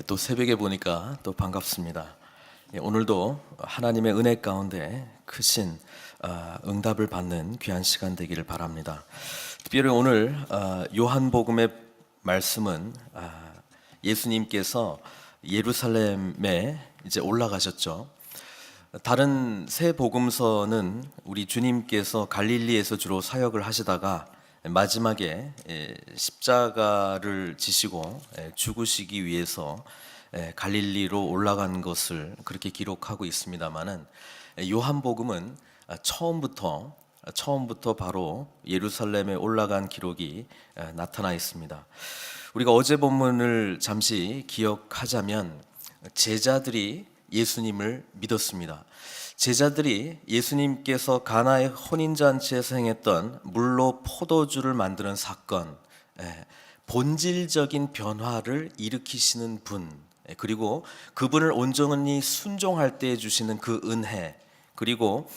또 새벽에 보니까 또 반갑습니다. 오늘도 하나님의 은혜 가운데 크신 응답을 받는 귀한 시간 되기를 바랍니다. 특별히 오늘 요한복음의 말씀은 예수님께서 예루살렘에 이제 올라가셨죠. 다른 세 복음서는 우리 주님께서 갈릴리에서 주로 사역을 하시다가 마지막에 십자가를 지시고 죽으시기 위해서 갈릴리로 올라간 것을 그렇게 기록하고 있습니다만은 요한복음은 처음부터 바로 예루살렘에 올라간 기록이 나타나 있습니다. 우리가 어제 본문을 잠시 기억하자면 제자들이 예수님을 믿었습니다. 제자들이 예수님께서 가나의 혼인잔치에서 행했던 물로 포도주를 만드는 사건, 본질적인 변화를 일으키시는 분, 그리고 그분을 온전히 순종할 때 주시는 그 은혜, 그리고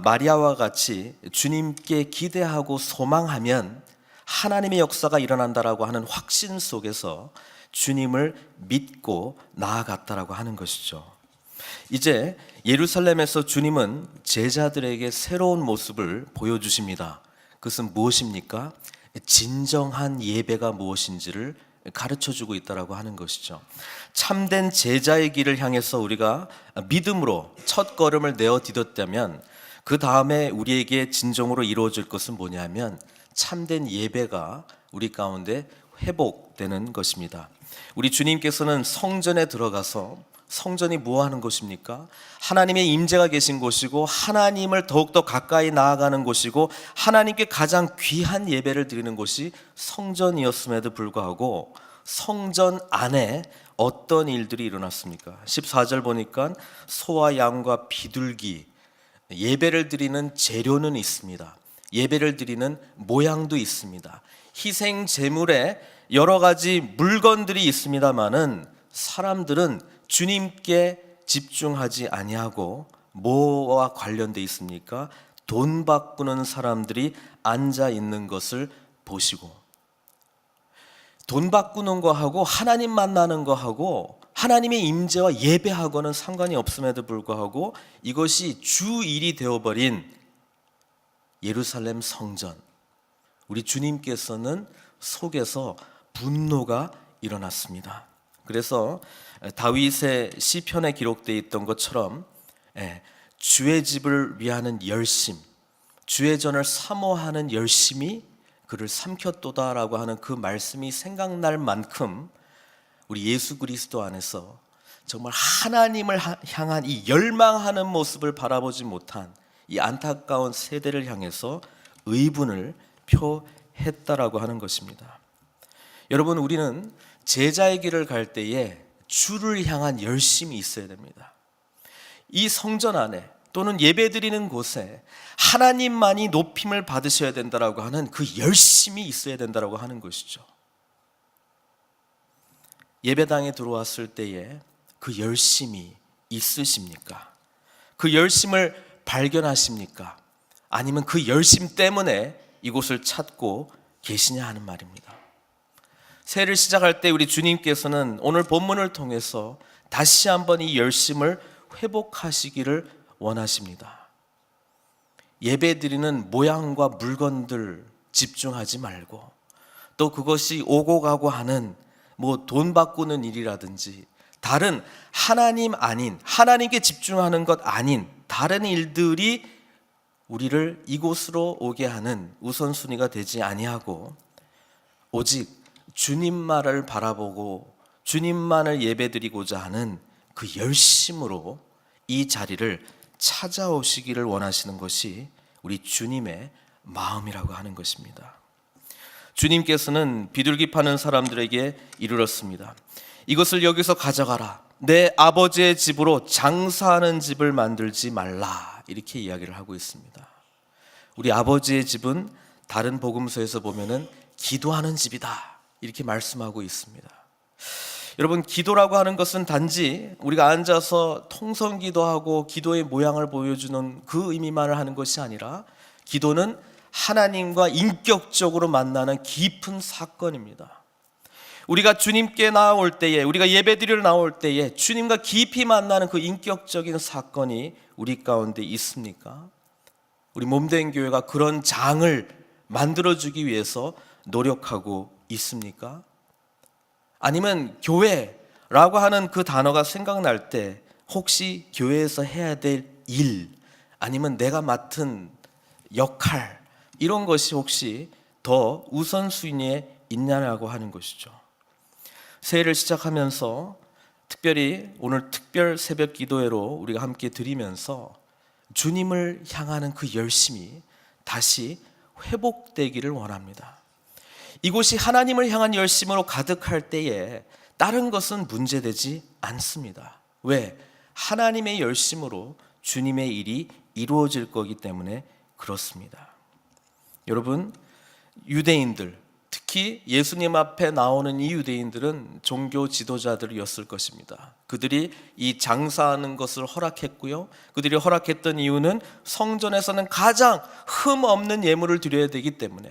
마리아와 같이 주님께 기대하고 소망하면 하나님의 역사가 일어난다라고 하는 확신 속에서 주님을 믿고 나아갔다라고 하는 것이죠. 이제 예루살렘에서 주님은 제자들에게 새로운 모습을 보여주십니다. 그것은 무엇입니까? 진정한 예배가 무엇인지를 가르쳐주고 있다라고 하는 것이죠. 참된 제자의 길을 향해서 우리가 믿음으로 첫 걸음을 내어 디뎠다면 그 다음에 우리에게 진정으로 이루어질 것은 뭐냐면 참된 예배가 우리 가운데 회복되는 것입니다. 우리 주님께서는 성전에 들어가서 성전이 뭐 하는 곳입니까? 하나님의 임재가 계신 곳이고 하나님을 더욱더 가까이 나아가는 곳이고 하나님께 가장 귀한 예배를 드리는 곳이 성전이었음에도 불구하고 성전 안에 어떤 일들이 일어났습니까? 14절 보니까 소와 양과 비둘기, 예배를 드리는 재료는 있습니다. 예배를 드리는 모양도 있습니다. 희생 제물에 여러 가지 물건들이 있습니다만은 사람들은 주님께 집중하지 아니하고 뭐와 관련돼 있습니까? 돈 바꾸는 사람들이 앉아 있는 것을 보시고, 돈 바꾸는 거하고 하나님 만나는 거하고 하나님의 임재와 예배하고는 상관이 없음에도 불구하고 이것이 주일이 되어버린 예루살렘 성전, 우리 주님께서는 속에서 분노가 일어났습니다. 그래서 다윗의 시편에 기록되어 있던 것처럼 주의 집을 위하는 열심, 주의 전을 사모하는 열심이 그를 삼켰도다라고 하는 그 말씀이 생각날 만큼 우리 예수 그리스도 안에서 정말 하나님을 향한 이 열망하는 모습을 바라보지 못한 이 안타까운 세대를 향해서 의분을 표했다라고 하는 것입니다. 여러분, 우리는 제자의 길을 갈 때에 주를 향한 열심이 있어야 됩니다. 이 성전 안에 또는 예배드리는 곳에 하나님만이 높임을 받으셔야 된다라고 하는 그 열심이 있어야 된다라고 하는 것이죠. 예배당에 들어왔을 때에 그 열심이 있으십니까? 그 열심을 발견하십니까? 아니면 그 열심 때문에 이곳을 찾고 계시냐 하는 말입니다. 새해를 시작할 때 우리 주님께서는 오늘 본문을 통해서 다시 한번 이 열심을 회복하시기를 원하십니다. 예배드리는 모양과 물건들 집중하지 말고, 또 그것이 오고 가고 하는 뭐 돈 바꾸는 일이라든지 다른 하나님 아닌, 하나님께 집중하는 것 아닌 다른 일들이 우리를 이곳으로 오게 하는 우선순위가 되지 아니하고 오직 주님만을 바라보고 주님만을 예배드리고자 하는 그 열심으로 이 자리를 찾아오시기를 원하시는 것이 우리 주님의 마음이라고 하는 것입니다. 주님께서는 비둘기 파는 사람들에게 이르렀습니다. 이것을 여기서 가져가라. 내 아버지의 집으로 장사하는 집을 만들지 말라. 이렇게 이야기를 하고 있습니다. 우리 아버지의 집은 다른 복음서에서 보면은 기도하는 집이다. 이렇게 말씀하고 있습니다. 여러분, 기도라고 하는 것은 단지 우리가 앉아서 통성 기도하고 기도의 모양을 보여주는 그 의미만을 하는 것이 아니라 기도는 하나님과 인격적으로 만나는 깊은 사건입니다. 우리가 주님께 나올 때에, 우리가 예배드리러 나올 때에 주님과 깊이 만나는 그 인격적인 사건이 우리 가운데 있습니까? 우리 몸된 교회가 그런 장을 만들어주기 위해서 노력하고 있습니까? 아니면 교회라고 하는 그 단어가 생각날 때 혹시 교회에서 해야 될 일, 아니면 내가 맡은 역할, 이런 것이 혹시 더 우선순위에 있냐라고 하는 것이죠. 새해를 시작하면서 특별히 오늘 특별 새벽 기도회로 우리가 함께 드리면서 주님을 향하는 그 열심이 다시 회복되기를 원합니다. 이곳이 하나님을 향한 열심으로 가득할 때에 다른 것은 문제되지 않습니다. 왜? 하나님의 열심으로 주님의 일이 이루어질 거기 때문에 그렇습니다. 여러분, 유대인들, 특히 예수님 앞에 나오는 이 유대인들은 종교 지도자들이었을 것입니다. 그들이 이 장사하는 것을 허락했고요, 그들이 허락했던 이유는 성전에서는 가장 흠 없는 예물을 드려야 되기 때문에,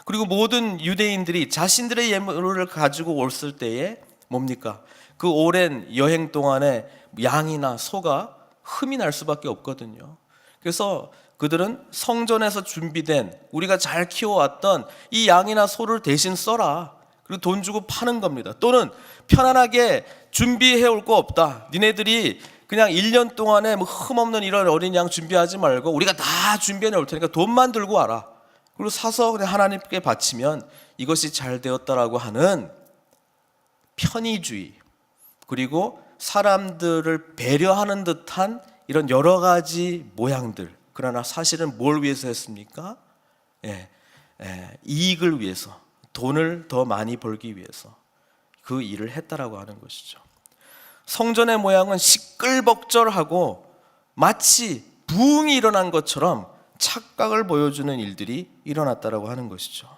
그리고 모든 유대인들이 자신들의 예물을 가지고 왔을 때에 뭡니까? 그 오랜 여행 동안에 양이나 소가 흠이 날 수밖에 없거든요. 그래서 그들은 성전에서 준비된, 우리가 잘 키워왔던 이 양이나 소를 대신 써라, 그리고 돈 주고 파는 겁니다. 또는 편안하게 준비해 올 거 없다, 니네들이 그냥 1년 동안에 뭐 흠없는 이런 어린 양 준비하지 말고 우리가 다 준비해 올 테니까 돈만 들고 와라, 그리고 사서 그냥 하나님께 바치면 이것이 잘 되었다라고 하는 편의주의, 그리고 사람들을 배려하는 듯한 이런 여러 가지 모양들, 그러나 사실은 뭘 위해서 했습니까? 이익을 위해서, 돈을 더 많이 벌기 위해서 그 일을 했다라고 하는 것이죠. 성전의 모양은 시끌벅적하고 마치 부흥이 일어난 것처럼 착각을 보여주는 일들이 일어났다라고 하는 것이죠.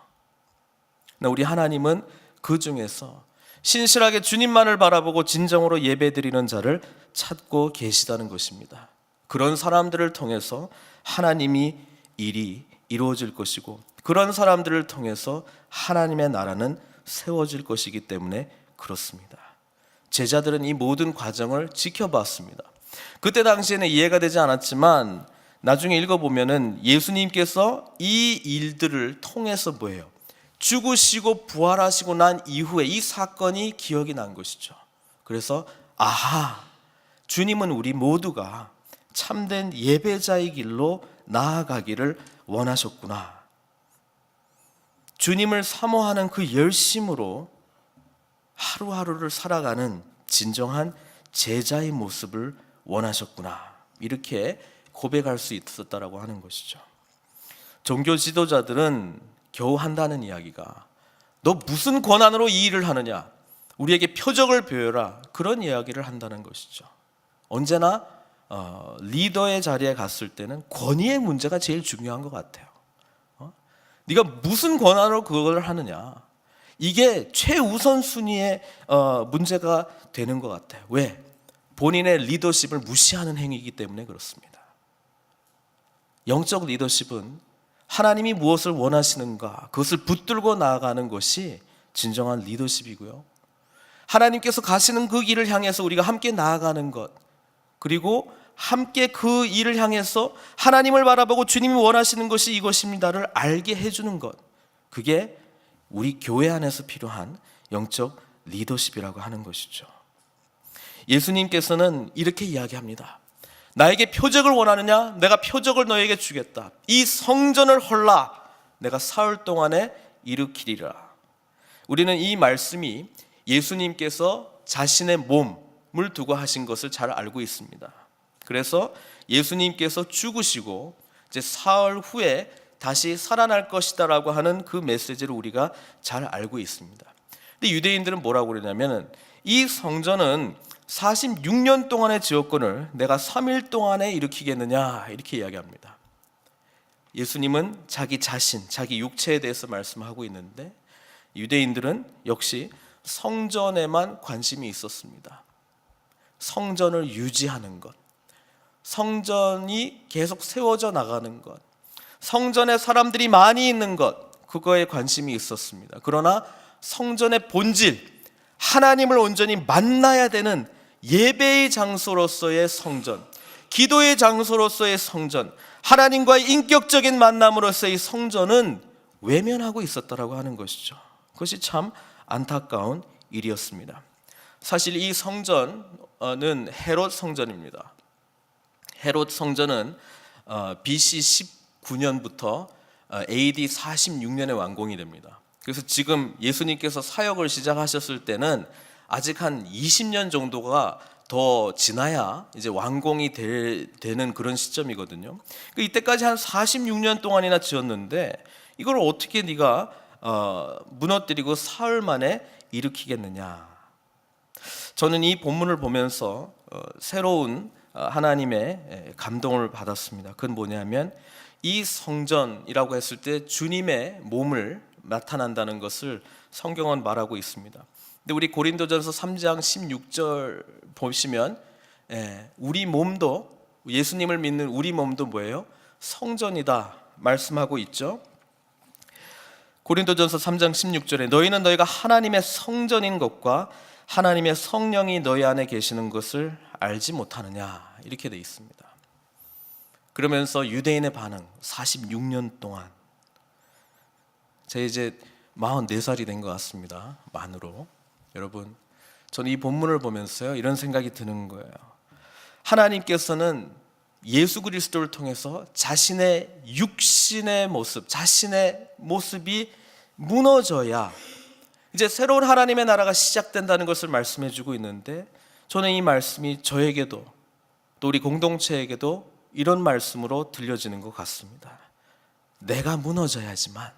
우리 하나님은 그 중에서 신실하게 주님만을 바라보고 진정으로 예배드리는 자를 찾고 계시다는 것입니다. 그런 사람들을 통해서 하나님이 일이 이루어질 것이고, 그런 사람들을 통해서 하나님의 나라는 세워질 것이기 때문에 그렇습니다. 제자들은 이 모든 과정을 지켜봤습니다. 그때 당시에는 이해가 되지 않았지만 나중에 읽어보면은 예수님께서 이 일들을 통해서 뭐예요? 죽으시고 부활하시고 난 이후에 이 사건이 기억이 난 것이죠. 그래서 아하, 주님은 우리 모두가 참된 예배자의 길로 나아가기를 원하셨구나. 주님을 사모하는 그 열심으로 하루하루를 살아가는 진정한 제자의 모습을 원하셨구나, 이렇게 고백할 수 있었다라고 하는 것이죠. 종교 지도자들은 겨우 한다는 이야기가, 너 무슨 권한으로 이 일을 하느냐, 우리에게 표적을 보여라, 그런 이야기를 한다는 것이죠. 언제나 리더의 자리에 갔을 때는 권위의 문제가 제일 중요한 것 같아요. 네가 무슨 권한으로 그걸 하느냐, 이게 최우선 순위의 문제가 되는 것 같아요. 왜? 본인의 리더십을 무시하는 행위이기 때문에 그렇습니다. 영적 리더십은 하나님이 무엇을 원하시는가, 그것을 붙들고 나아가는 것이 진정한 리더십이고요, 하나님께서 가시는 그 길을 향해서 우리가 함께 나아가는 것, 그리고 함께 그 일을 향해서 하나님을 바라보고 주님이 원하시는 것이 이것입니다를 알게 해주는 것, 그게 우리 교회 안에서 필요한 영적 리더십이라고 하는 것이죠. 예수님께서는 이렇게 이야기합니다. 나에게 표적을 원하느냐? 내가 표적을 너에게 주겠다. 이 성전을 헐라, 내가 사흘 동안에 일으키리라. 우리는 이 말씀이 예수님께서 자신의 몸을 두고 하신 것을 잘 알고 있습니다. 그래서 예수님께서 죽으시고 이제 사흘 후에 다시 살아날 것이다 라고 하는 그 메시지를 우리가 잘 알고 있습니다. 근데 유대인들은 뭐라고 그러냐면, 이 성전은 46년 동안의 지었건을 내가 3일 동안에 일으키겠느냐, 이렇게 이야기합니다. 예수님은 자기 자신, 자기 육체에 대해서 말씀하고 있는데 유대인들은 역시 성전에만 관심이 있었습니다. 성전을 유지하는 것, 성전이 계속 세워져 나가는 것, 성전에 사람들이 많이 있는 것, 그거에 관심이 있었습니다. 그러나 성전의 본질, 하나님을 온전히 만나야 되는 예배의 장소로서의 성전, 기도의 장소로서의 성전, 하나님과의 인격적인 만남으로서의 성전은 외면하고 있었다라고 하는 것이죠. 그것이 참 안타까운 일이었습니다. 사실 이 성전은 헤롯 성전입니다. 헤롯 성전은 BC 19년부터 AD 46년에 완공이 됩니다. 그래서 지금 예수님께서 사역을 시작하셨을 때는 아직 한 20년 정도가 더 지나야 이제 완공이 되는 그런 시점이거든요. 이때까지 한 46년 동안이나 지었는데 이걸 어떻게 네가 무너뜨리고 사흘 만에 일으키겠느냐. 저는 이 본문을 보면서 새로운 하나님의 감동을 받았습니다. 그건 뭐냐면 이 성전이라고 했을 때 주님의 몸을 나타난다는 것을 성경은 말하고 있습니다. 근데 우리 고린도전서 3장 16절 보시면 우리 몸도, 예수님을 믿는 우리 몸도 뭐예요? 성전이다 말씀하고 있죠. 고린도전서 3장 16절에 너희는 너희가 하나님의 성전인 것과 하나님의 성령이 너희 안에 계시는 것을 알지 못하느냐, 이렇게 돼 있습니다. 그러면서 유대인의 반응, 46년 동안, 제가 이제 44살이 된 것 같습니다, 만으로. 여러분, 저는 이 본문을 보면서요 이런 생각이 드는 거예요. 하나님께서는 예수 그리스도를 통해서 자신의 육신의 모습, 자신의 모습이 무너져야 이제 새로운 하나님의 나라가 시작된다는 것을 말씀해 주고 있는데, 저는 이 말씀이 저에게도 또 우리 공동체에게도 이런 말씀으로 들려지는 것 같습니다. 내가 무너져야지만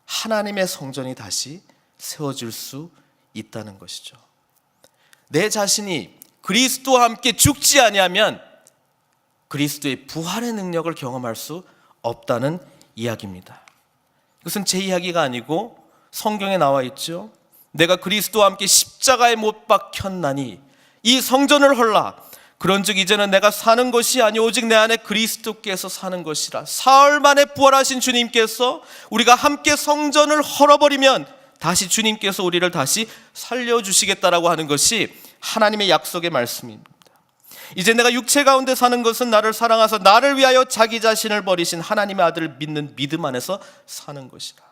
하나님의 성전이 다시 세워질 수 있다는 것이죠. 내 자신이 그리스도와 함께 죽지 아니하면 그리스도의 부활의 능력을 경험할 수 없다는 이야기입니다. 이것은 제 이야기가 아니고 성경에 나와 있죠. 내가 그리스도와 함께 십자가에 못 박혔나니 이 성전을 헐라. 그런즉 이제는 내가 사는 것이 아니 오직 내 안에 그리스도께서 사는 것이라. 사흘 만에 부활하신 주님께서 우리가 함께 성전을 헐어버리면 다시 주님께서 우리를 다시 살려주시겠다라고 하는 것이 하나님의 약속의 말씀입니다. 이제 내가 육체 가운데 사는 것은 나를 사랑하사 나를 위하여 자기 자신을 버리신 하나님의 아들을 믿는 믿음 안에서 사는 것이라.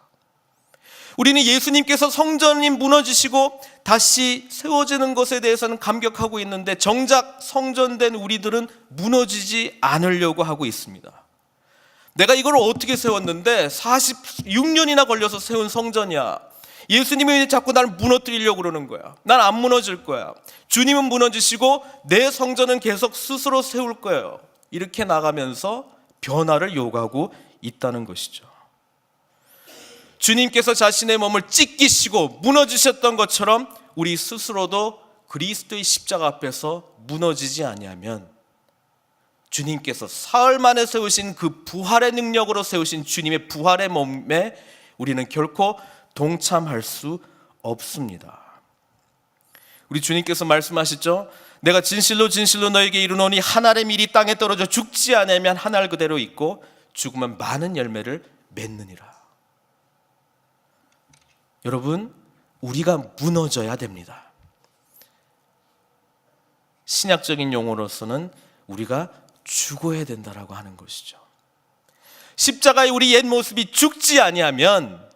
우리는 예수님께서 성전이 무너지시고 다시 세워지는 것에 대해서는 감격하고 있는데 정작 성전된 우리들은 무너지지 않으려고 하고 있습니다. 내가 이걸 어떻게 세웠는데 46년이나 걸려서 세운 성전이야. 예수님이 자꾸 나를 무너뜨리려고 그러는 거야. 난 안 무너질 거야. 주님은 무너지시고 내 성전은 계속 스스로 세울 거예요. 이렇게 나가면서 변화를 요구하고 있다는 것이죠. 주님께서 자신의 몸을 찢기시고 무너지셨던 것처럼 우리 스스로도 그리스도의 십자가 앞에서 무너지지 아니하면 주님께서 사흘 만에 세우신 그 부활의 능력으로 세우신 주님의 부활의 몸에 우리는 결코 동참할 수 없습니다. 우리 주님께서 말씀하시죠. 내가 진실로 진실로 너에게 이르노니 한 알의 밀이 땅에 떨어져 죽지 않으면 한 알 그대로 있고 죽으면 많은 열매를 맺느니라. 여러분, 우리가 무너져야 됩니다. 신약적인 용어로서는 우리가 죽어야 된다라고 하는 것이죠. 십자가의 우리 옛 모습이 죽지 아니하면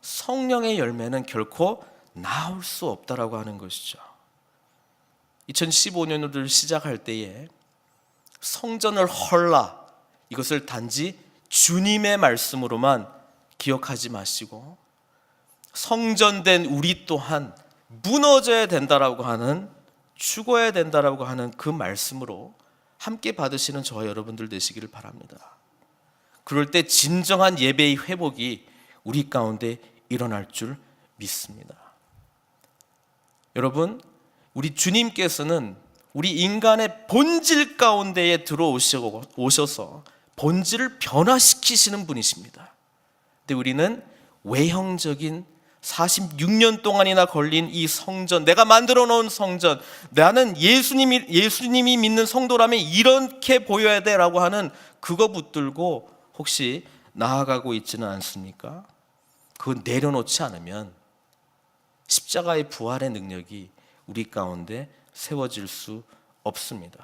성령의 열매는 결코 나올 수 없다라고 하는 것이죠. 2015년을 시작할 때에 성전을 헐라, 이것을 단지 주님의 말씀으로만 기억하지 마시고 성전된 우리 또한 무너져야 된다라고 하는, 죽어야 된다라고 하는 그 말씀으로 함께 받으시는 저와 여러분들 되시기를 바랍니다. 그럴 때 진정한 예배의 회복이 우리 가운데 일어날 줄 믿습니다. 여러분, 우리 주님께서는 우리 인간의 본질 가운데에 들어오셔서 본질을 변화시키시는 분이십니다. 근데 우리는 외형적인 46년 동안이나 걸린 이 성전, 내가 만들어 놓은 성전, 나는 예수님이 믿는 성도라면 이렇게 보여야 돼라고 하는 그거 붙들고 혹시 나아가고 있지는 않습니까? 그거 내려놓지 않으면 십자가의 부활의 능력이 우리 가운데 세워질 수 없습니다.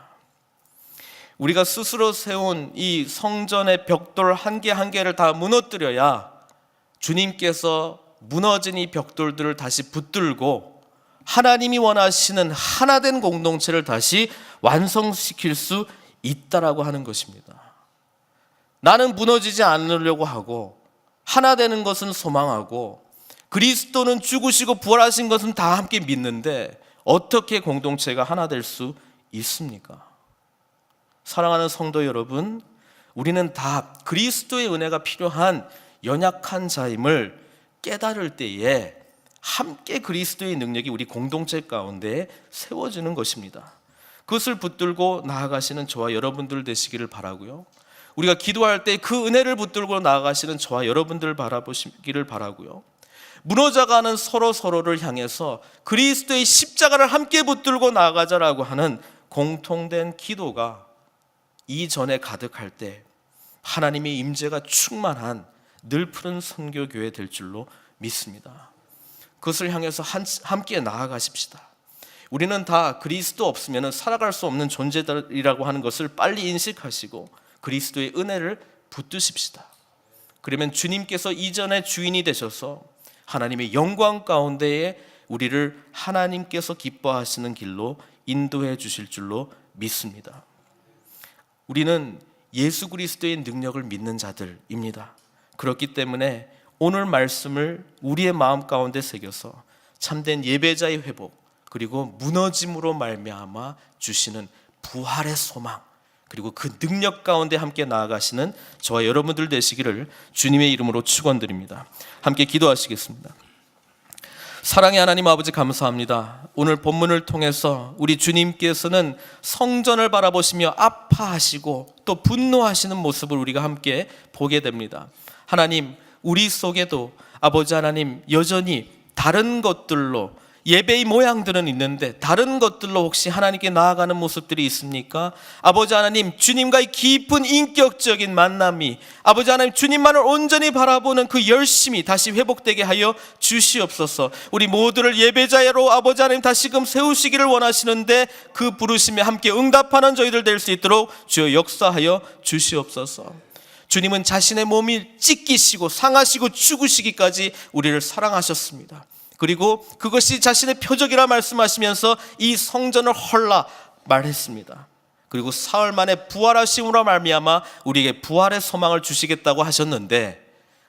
우리가 스스로 세운 이 성전의 벽돌 한 개 한 개를 다 무너뜨려야 주님께서 무너진 이 벽돌들을 다시 붙들고 하나님이 원하시는 하나된 공동체를 다시 완성시킬 수 있다라고 하는 것입니다. 나는 무너지지 않으려고 하고 하나 되는 것은 소망하고 그리스도는 죽으시고 부활하신 것은 다 함께 믿는데 어떻게 공동체가 하나 될 수 있습니까? 사랑하는 성도 여러분, 우리는 다 그리스도의 은혜가 필요한 연약한 자임을 깨달을 때에 함께 그리스도의 능력이 우리 공동체 가운데 세워지는 것입니다. 그것을 붙들고 나아가시는 저와 여러분들 되시기를 바라고요. 우리가 기도할 때 그 은혜를 붙들고 나아가시는 저와 여러분들 바라보시기를 바라고요. 무너져가는 서로를 향해서 그리스도의 십자가를 함께 붙들고 나아가자라고 하는 공통된 기도가 이전에 가득할 때 하나님의 임재가 충만한 늘 푸른 선교교회 될 줄로 믿습니다. 그것을 향해서 함께 나아가십시다. 우리는 다 그리스도 없으면 살아갈 수 없는 존재들이라고 하는 것을 빨리 인식하시고 그리스도의 은혜를 붙드십시다. 그러면 주님께서 이전의 주인이 되셔서 하나님의 영광 가운데에 우리를 하나님께서 기뻐하시는 길로 인도해 주실 줄로 믿습니다. 우리는 예수 그리스도의 능력을 믿는 자들입니다. 그렇기 때문에 오늘 말씀을 우리의 마음 가운데 새겨서 참된 예배자의 회복, 그리고 무너짐으로 말미암아 주시는 부활의 소망, 그리고 그 능력 가운데 함께 나아가시는 저와 여러분들 되시기를 주님의 이름으로 축원드립니다. 함께 기도하시겠습니다. 사랑의 하나님 아버지, 감사합니다. 오늘 본문을 통해서 우리 주님께서는 성전을 바라보시며 아파하시고 또 분노하시는 모습을 우리가 함께 보게 됩니다. 하나님, 우리 속에도 아버지 하나님 여전히 다른 것들로 예배의 모양들은 있는데 다른 것들로 혹시 하나님께 나아가는 모습들이 있습니까? 아버지 하나님, 주님과의 깊은 인격적인 만남이 아버지 하나님 주님만을 온전히 바라보는 그 열심이 다시 회복되게 하여 주시옵소서. 우리 모두를 예배자로 아버지 하나님 다시금 세우시기를 원하시는데 그 부르심에 함께 응답하는 저희들 될 수 있도록 주여 역사하여 주시옵소서. 주님은 자신의 몸이 찢기시고 상하시고 죽으시기까지 우리를 사랑하셨습니다. 그리고 그것이 자신의 표적이라 말씀하시면서 이 성전을 헐라 말했습니다. 그리고 사흘 만에 부활하심으로 말미암아 우리에게 부활의 소망을 주시겠다고 하셨는데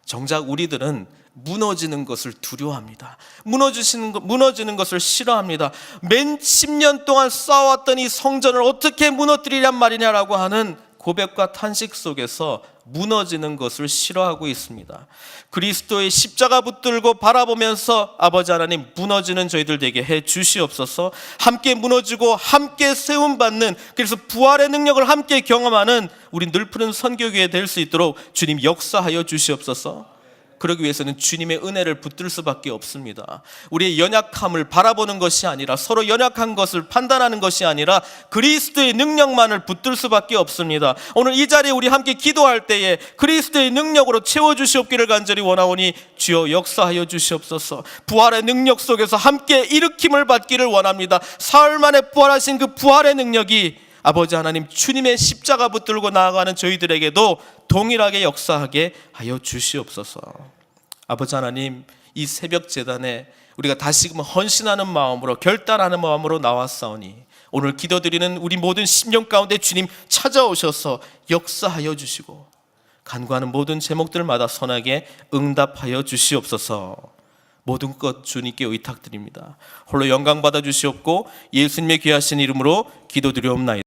정작 우리들은 무너지는 것을 두려워합니다. 무너지는 것을 싫어합니다. 몇십 년 동안 쌓아왔던 이 성전을 어떻게 무너뜨리란 말이냐라고 하는 고백과 탄식 속에서 무너지는 것을 싫어하고 있습니다. 그리스도의 십자가 붙들고 바라보면서 아버지 하나님 무너지는 저희들 되게 해 주시옵소서. 함께 무너지고 함께 세움받는, 그래서 부활의 능력을 함께 경험하는 우리 늘푸른 선교교회 될 수 있도록 주님 역사하여 주시옵소서. 그러기 위해서는 주님의 은혜를 붙들 수밖에 없습니다. 우리의 연약함을 바라보는 것이 아니라, 서로 연약한 것을 판단하는 것이 아니라 그리스도의 능력만을 붙들 수밖에 없습니다. 오늘 이 자리에 우리 함께 기도할 때에 그리스도의 능력으로 채워주시옵기를 간절히 원하오니 주여 역사하여 주시옵소서. 부활의 능력 속에서 함께 일으킴을 받기를 원합니다. 사흘 만에 부활하신 그 부활의 능력이 아버지 하나님 주님의 십자가 붙들고 나아가는 저희들에게도 동일하게 역사하게 하여 주시옵소서. 아버지 하나님, 이 새벽 제단에 우리가 다시금 헌신하는 마음으로, 결단하는 마음으로 나왔사오니 오늘 기도드리는 우리 모든 심령 가운데 주님 찾아오셔서 역사하여 주시고 간구하는 모든 제목들마다 선하게 응답하여 주시옵소서. 모든 것 주님께 의탁드립니다. 홀로 영광 받아 주시옵고 예수님의 귀하신 이름으로 기도드리옵나이다.